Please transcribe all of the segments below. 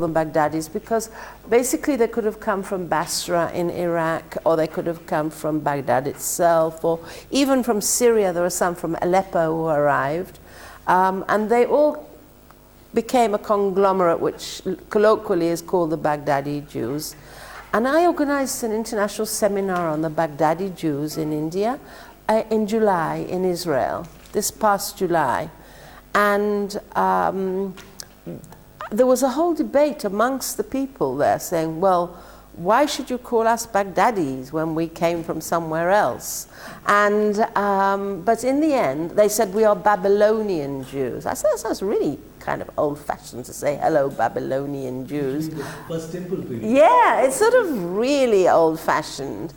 them Baghdadis because basically they could have come from Basra in Iraq, or they could have come from Baghdad itself, or even from Syria. There were some from Aleppo who arrived, and they all became a conglomerate which colloquially is called the Baghdadi Jews. And I organized an international seminar on the Baghdadi Jews in India in July in Israel, this past July. And there was a whole debate amongst the people there saying, well, why should you call us Baghdadis when we came from somewhere else? And, but in the end, they said we are Babylonian Jews. I said, that sounds really kind of old-fashioned to say, hello, Babylonian Jews. The first temple period. Yeah, it's sort of really old-fashioned.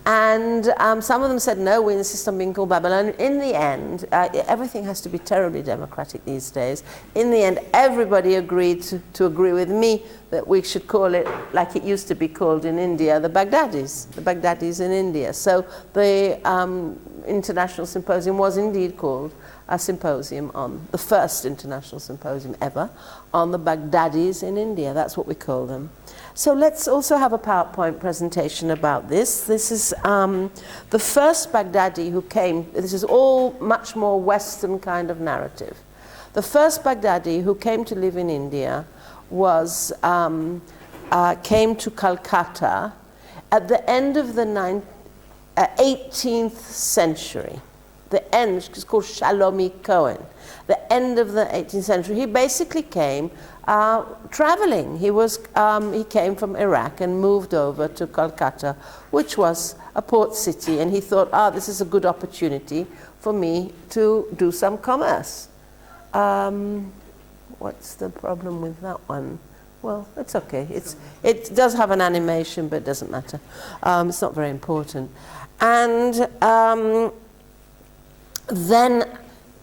And some of them said, no, we insist on being called Babylon. In the end, everything has to be terribly democratic these days. In the end, everybody agreed to agree with me that we should call it, like it used to be called in India, the Baghdadis in India. So the International Symposium was indeed called a symposium on, the first international symposium ever, on the Baghdadis in India. That's what we call them. So let's also have a PowerPoint presentation about this. This is the first Baghdadi who came. This is all much more Western kind of narrative. The first Baghdadi who came to live in India was, came to Calcutta at the end of the 18th century. The end, it's called Shalomi Cohen. The end of the 18th century. He basically came traveling. He came from Iraq and moved over to Calcutta, which was a port city, and he thought, this is a good opportunity for me to do some commerce. What's the problem with that one? Well, it's okay. It does have an animation, but it doesn't matter. It's not very important. And then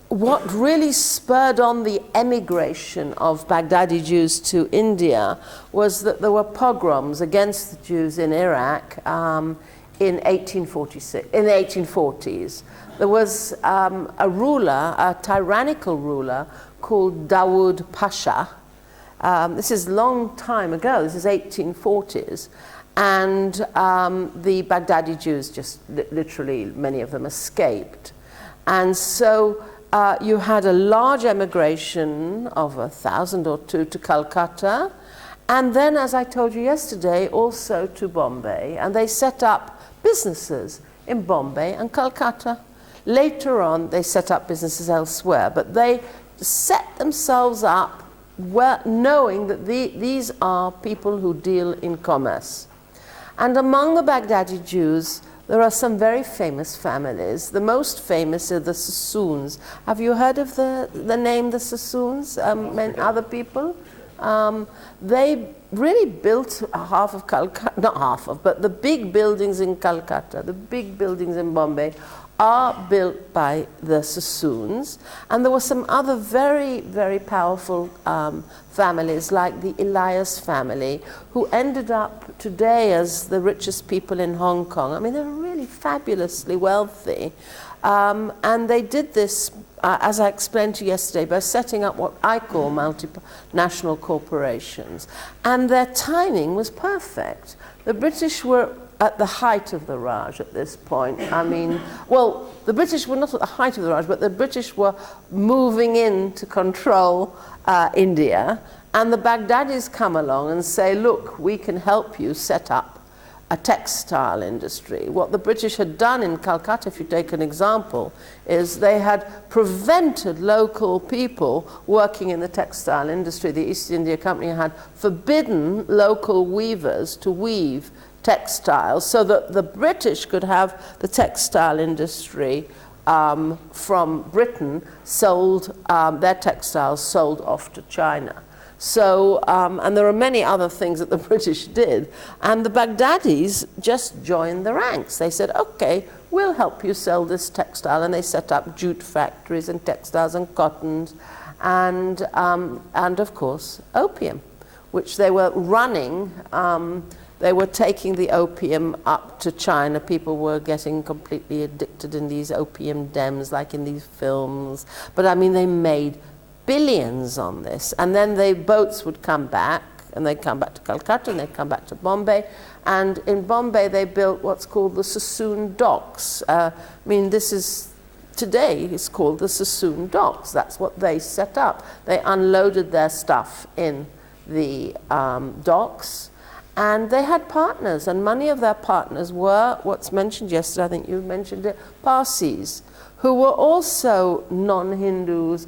what really spurred on the emigration of Baghdadi Jews to India was that there were pogroms against the Jews in Iraq in 1846, in the 1840s. There was a ruler, a tyrannical ruler called Dawood Pasha. This is a long time ago, this is 1840s. And the Baghdadi Jews just literally, many of them escaped. And so you had a large emigration of 1,000 or two to Calcutta, and then, as I told you yesterday, also to Bombay, and they set up businesses in Bombay and Calcutta. Later on, they set up businesses elsewhere, but they set themselves up well, knowing that these are people who deal in commerce. And among the Baghdadi Jews, there are some very famous families. The most famous are the Sassoons. Have you heard of the name the Sassoons? Other people? They really built half of Calcutta, not half of, but the big buildings in Calcutta, the big buildings in Bombay, are built by the Sassoons. And there were some other very, very powerful families, like the Elias family, who ended up today as the richest people in Hong Kong. I mean, they're really fabulously wealthy. And they did this, as I explained to you yesterday, by setting up what I call multinational corporations. And their timing was perfect. The British were at the height of the Raj at this point. I mean, well, the British were not at the height of the Raj, but the British were moving in to control India. And the Baghdadis come along and say, look, we can help you set up a textile industry. What the British had done in Calcutta, if you take an example, is they had prevented local people working in the textile industry. The East India Company had forbidden local weavers to weave textiles so that the British could have the textile industry from Britain sold, their textiles sold off to China. So, and there are many other things that the British did, and the Baghdadis just joined the ranks. They said, okay, we'll help you sell this textile, and they set up jute factories and textiles and cottons, and of course, opium, which they were running. They were taking the opium up to China. People were getting completely addicted in these opium dens, like in these films. But I mean, they made billions on this. And then the boats would come back and they'd come back to Calcutta, and they'd come back to Bombay. And in Bombay, they built what's called the Sassoon Docks. I mean, this is, today, it's called the Sassoon Docks. That's what they set up. They unloaded their stuff in the docks, and they had partners, and many of their partners were, what's mentioned yesterday, I think you mentioned it, Parsis, who were also non-Hindus,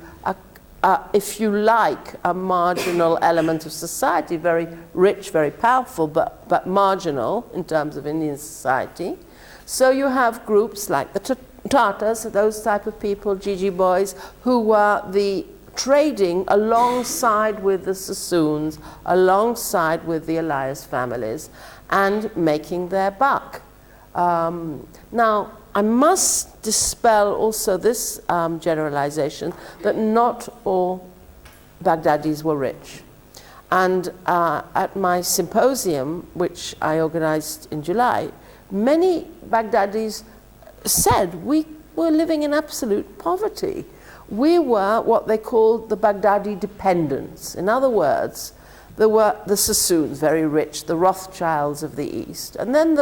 if you like, a marginal element of society, very rich, very powerful, but marginal in terms of Indian society. So you have groups like the Tatars, those type of people, Gigi boys, who were the trading alongside with the Sassoons, alongside with the Elias families, and making their buck. Now, I must dispel also this generalization that not all Baghdadis were rich. And at my symposium, which I organized in July, many Baghdadis said we were living in absolute poverty. We were what they called the Baghdadi dependents. In other words, there were the Sassoons, very rich, the Rothschilds of the East. And then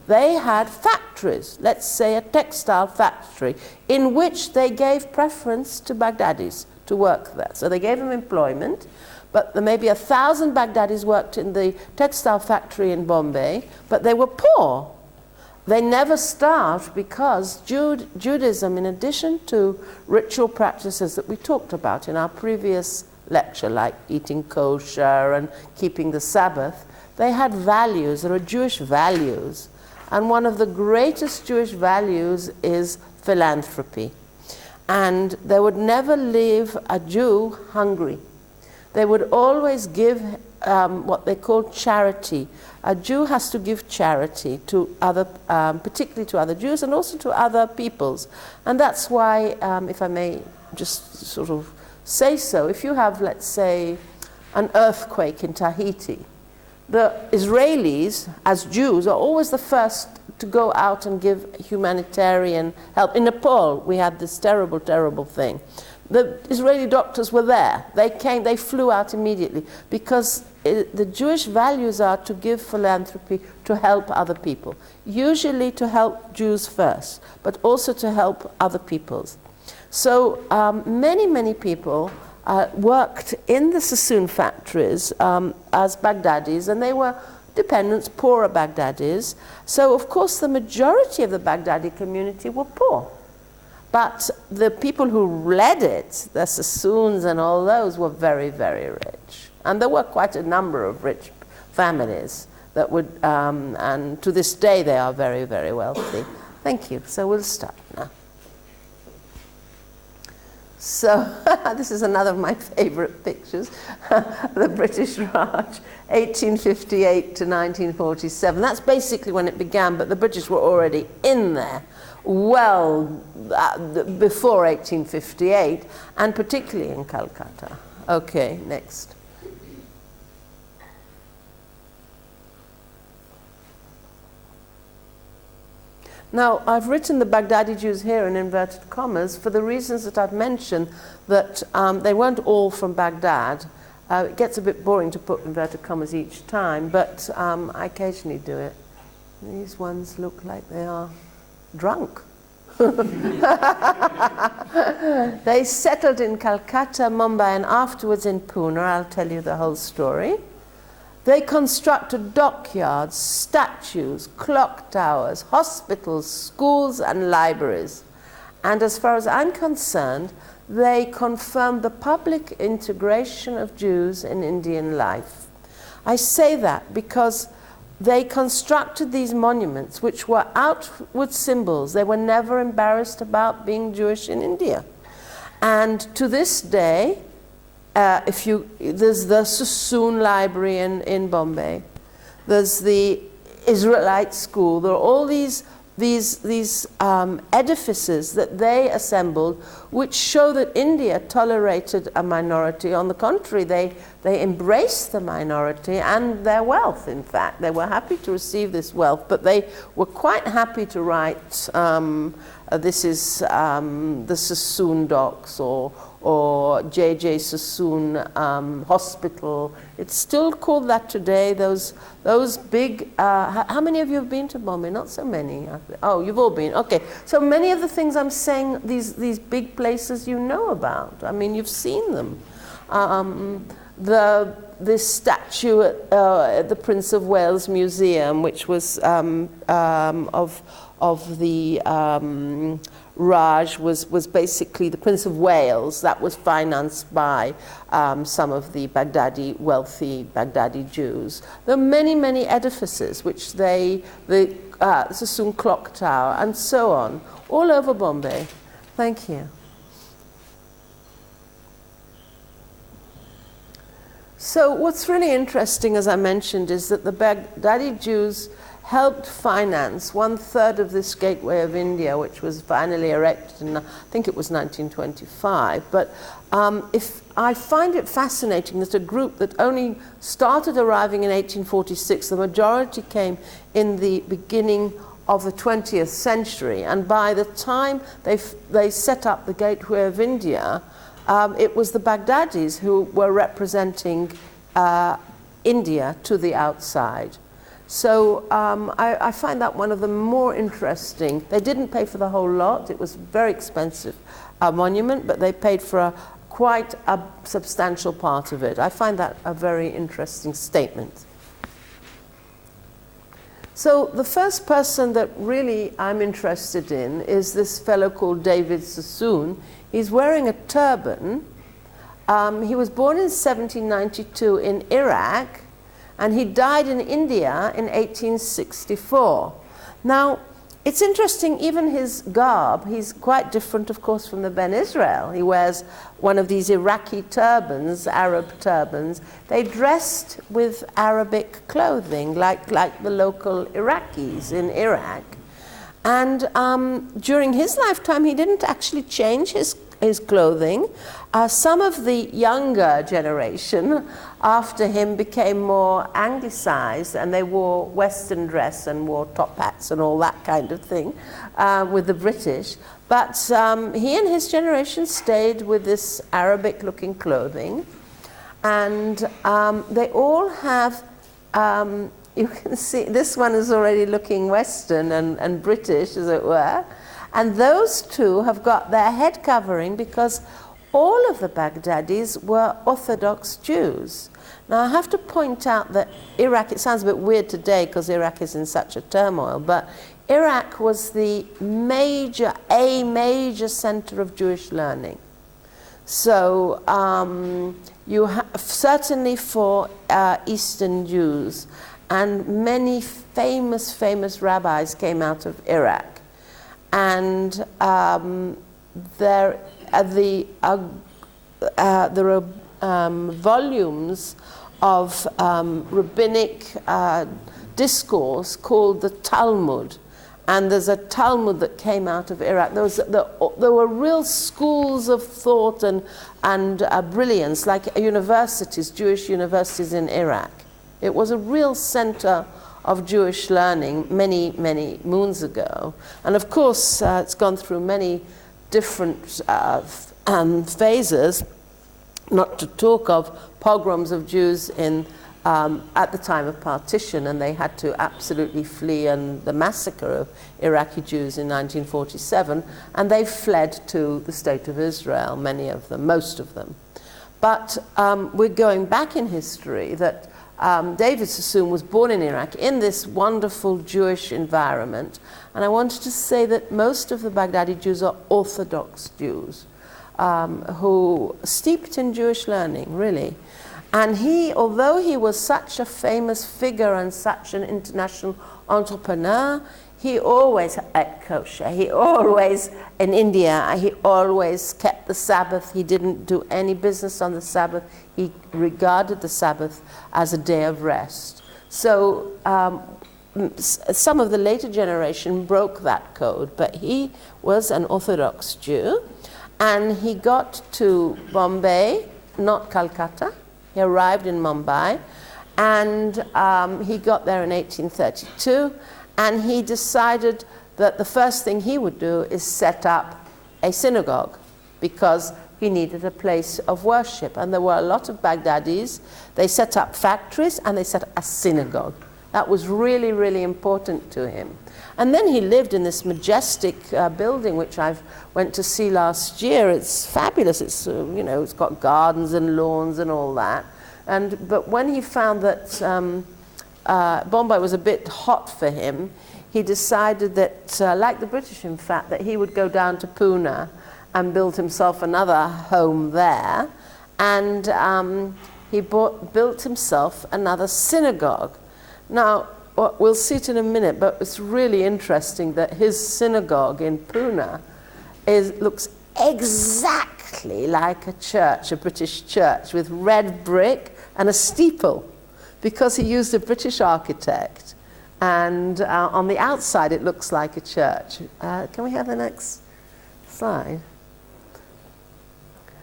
they had factories, let's say a textile factory, in which they gave preference to Baghdadis to work there. So they gave them employment, but there may be 1,000 Baghdadis worked in the textile factory in Bombay, but they were poor. They never starved because Judaism, in addition to ritual practices that we talked about in our previous lecture, like eating kosher and keeping the Sabbath, they had values. There are Jewish values. And one of the greatest Jewish values is philanthropy. And they would never leave a Jew hungry. They would always give what they call charity. A Jew has to give charity to other, particularly to other Jews and also to other peoples. And that's why, if I may just sort of say so, if you have, let's say, an earthquake in Tahiti, the Israelis, as Jews, are always the first to go out and give humanitarian help. In Nepal, we had this terrible, terrible thing. The Israeli doctors were there. They came, they flew out immediately because the Jewish values are to give philanthropy, to help other people. Usually to help Jews first, but also to help other peoples. So many, many people worked in the Sassoon factories as Baghdadis, and they were dependents, poorer Baghdadis. So of course the majority of the Baghdadi community were poor. But the people who led it, the Sassoons and all those, were very, very rich. And there were quite a number of rich families that would, and to this day they are very, very wealthy. Thank you. So we'll start now. So this is another of my favorite pictures, the British Raj, 1858 to 1947. That's basically when it began, but the British were already in there well before 1858, and particularly in Calcutta. Okay, next. Now, I've written the Baghdadi Jews here in inverted commas for the reasons that I've mentioned, that they weren't all from Baghdad. It gets a bit boring to put inverted commas each time, but I occasionally do it. These ones look like they are drunk. They settled in Calcutta, Mumbai, and afterwards in Pune. I'll tell you the whole story. They constructed dockyards, statues, clock towers, hospitals, schools, and libraries. And as far as I'm concerned, they confirmed the public integration of Jews in Indian life. I say that because they constructed these monuments, which were outward symbols. They were never embarrassed about being Jewish in India. And to this day, there's the Sassoon Library in Bombay. There's the Israelite School. There are all these edifices that they assembled, which show that India tolerated a minority. On the contrary, they embraced the minority and their wealth, in fact. They were happy to receive this wealth, but they were quite happy to write, this is the Sassoon Docks, or or J.J. Sassoon Hospital. It's still called that today. Those big, how many of you have been to Bombay? Not so many. Oh, you've all been. Okay. So many of the things I'm saying, these big places you know about. I mean, you've seen them. This statue at the Prince of Wales Museum, which was of the Raj, was basically the Prince of Wales. That was financed by some of the wealthy Baghdadi Jews. There are many, many edifices which the Sassoon Clock Tower and so on, all over Bombay. Thank you. So what's really interesting, as I mentioned, is that the Baghdadi Jews helped finance 1/3 of this Gateway of India, which was finally erected in, I think it was 1925. But if I find it fascinating that a group that only started arriving in 1846, the majority came in the beginning of the 20th century, and by the time they set up the Gateway of India, it was the Baghdadis who were representing India to the outside. So I find that one of the more interesting. They didn't pay for the whole lot. It was a very expensive monument, but they paid for quite a substantial part of it. I find that a very interesting statement. So the first person that really I'm interested in is this fellow called David Sassoon. He's wearing a turban. He was born in 1792 in Iraq, and he died in India in 1864. Now, it's interesting, even his garb, he's quite different, of course, from the Ben Israel. He wears one of these Iraqi turbans, Arab turbans. They dressed with Arabic clothing, like the local Iraqis in Iraq. And during his lifetime, he didn't actually change his clothing. Some of the younger generation after him became more anglicized, and they wore Western dress and wore top hats and all that kind of thing with the British. But he and his generation stayed with this Arabic-looking clothing. And they all have, you can see, this one is already looking Western and British, as it were. And those two have got their head covering because all of the Baghdadis were Orthodox Jews. Now, I have to point out that Iraq, it sounds a bit weird today because Iraq is in such a turmoil, but Iraq was the major center of Jewish learning. So you have, certainly for Eastern Jews, and many famous rabbis came out of Iraq. And there are volumes of rabbinic discourse called the Talmud. And there's a Talmud that came out of Iraq. There were real schools of thought and brilliance, like universities, Jewish universities in Iraq. It was a real center of Jewish learning many moons ago. And of course, it's gone through many different phases, not to talk of pogroms of Jews at the time of partition, and they had to absolutely flee, and the massacre of Iraqi Jews in 1947, and they fled to the State of Israel, many of them, most of them. But we're going back in history that David Sassoon was born in Iraq in this wonderful Jewish environment, and I wanted to say that most of the Baghdadi Jews are Orthodox Jews who steeped in Jewish learning, really. And he, although he was such a famous figure and such an international entrepreneur, he always ate kosher. He always, in India, he always kept the Sabbath. He didn't do any business on the Sabbath. He regarded the Sabbath as a day of rest. So some of the later generation broke that code, but he was an Orthodox Jew. And he got to Bombay, not Calcutta. He arrived in Mumbai, and he got there in 1832. And he decided that the first thing he would do is set up a synagogue, because he needed a place of worship. And there were a lot of Baghdadis. They set up factories and they set up a synagogue. That was really, really important to him. And then he lived in this majestic building, which I went to see last year. It's fabulous. It's, you know, it's got gardens and lawns and all that. But when he found that Bombay was a bit hot for him, he decided that, like the British in fact, that he would go down to Pune and build himself another home there. And he built himself another synagogue. Now, we'll see it in a minute, but it's really interesting that his synagogue in Pune looks exactly like a church, a British church, with red brick and a steeple, because he used a British architect. And on the outside, it looks like a church. Can we have the next slide?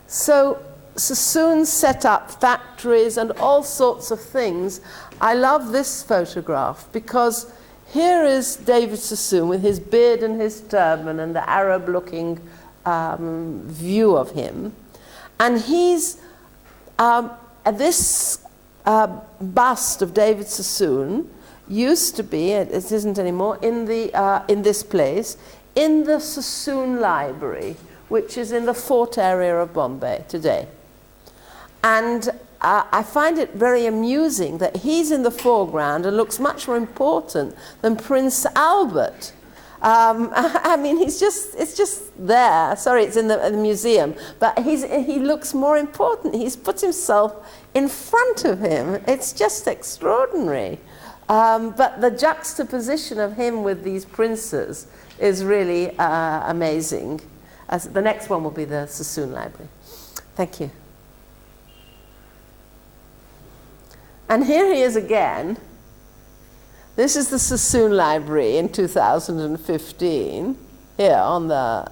So Sassoon set up factories and all sorts of things. I love this photograph because here is David Sassoon with his beard and his turban and the Arab-looking view of him. And he's, this bust of David Sassoon used to be, it isn't anymore, in this place, in the Sassoon Library, which is in the Fort area of Bombay today. And I find it very amusing that he's in the foreground and looks much more important than Prince Albert. I mean, it's just there. Sorry, it's in the museum. But he looks more important. He's put himself in front of him. It's just extraordinary. But the juxtaposition of him with these princes is really amazing. The next one will be the Sassoon Library. Thank you. And here he is again. This is the Sassoon Library in 2015, here on the